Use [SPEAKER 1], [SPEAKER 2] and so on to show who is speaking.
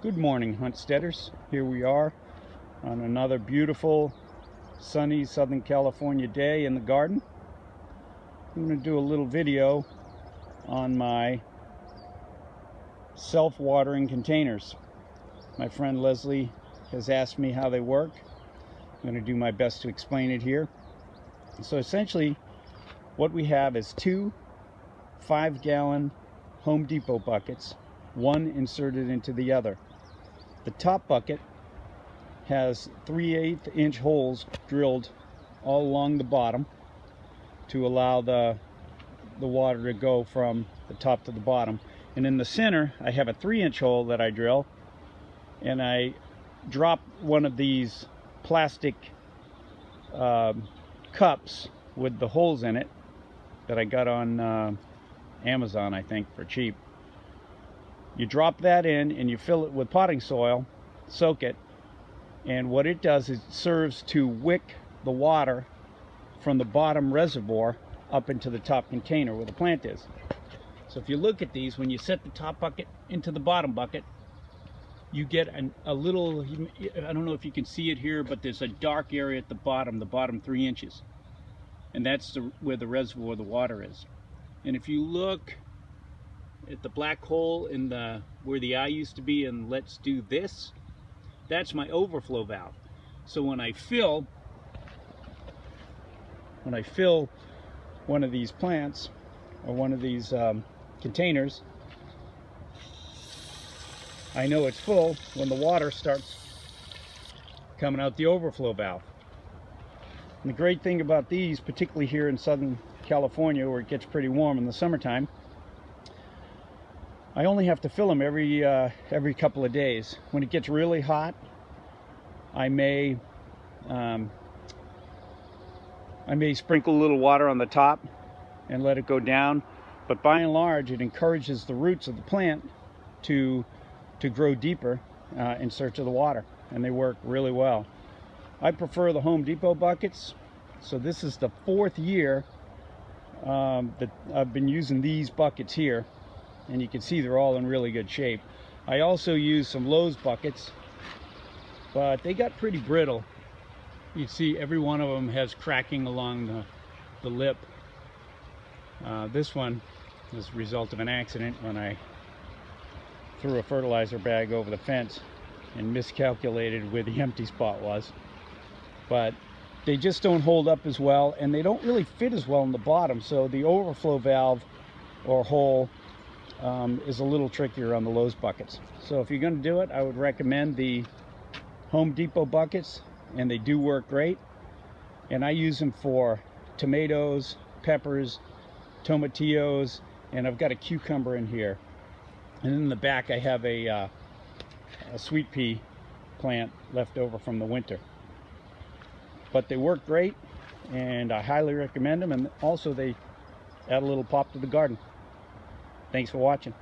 [SPEAKER 1] Good morning, Huntsteaders. Here we are on another beautiful sunny Southern California day in the garden. I'm going to do a little video on my self-watering containers. My friend Leslie has asked me how they work. I'm going to do my best to explain it here. So essentially what we have is two 5-gallon Home Depot buckets, one inserted into the other. The top bucket has 3/8 inch holes drilled all along the bottom to allow the water to go from the top to the bottom. And in the center I have a 3-inch hole that I drill, and I drop one of these plastic cups with the holes in it that I got on Amazon, I think, for cheap. You drop that in and you fill it with potting soil, soak it, and what it does is it serves to wick the water from the bottom reservoir up into the top container where the plant is. So if you look at these, when you set the top bucket into the bottom bucket, you get a little, I don't know if you can see it here, but there's a dark area at the bottom 3 inches. And that's where the reservoir of the water is. And if you look at the black hole in where the eye used to be, and let's do this, that's my overflow valve. So when I fill one of these plants or one of these containers, I know it's full when the water starts coming out the overflow valve. And the great thing about these, particularly here in Southern California where it gets pretty warm in the summertime, I only have to fill them every couple of days. When it gets really hot, I may sprinkle a little water on the top and let it go down, but by and large it encourages the roots of the plant to grow deeper in search of the water, and they work really well. I prefer the Home Depot buckets. So this is the 4th year that I've been using these buckets here, and you can see they're all in really good shape. I also use some Lowe's buckets, but they got pretty brittle. You see every one of them has cracking along the lip. This one was a result of an accident when I threw a fertilizer bag over the fence and miscalculated where the empty spot was. But they just don't hold up as well, and they don't really fit as well in the bottom, so the overflow valve or hole is a little trickier on the Lowe's buckets. So if you're going to do it, I would recommend the Home Depot buckets, and they do work great. And I use them for tomatoes, peppers, tomatillos, and I've got a cucumber in here. And in the back I have a sweet pea plant left over from the winter. But they work great, and I highly recommend them, and also they add a little pop to the garden. Thanks for watching.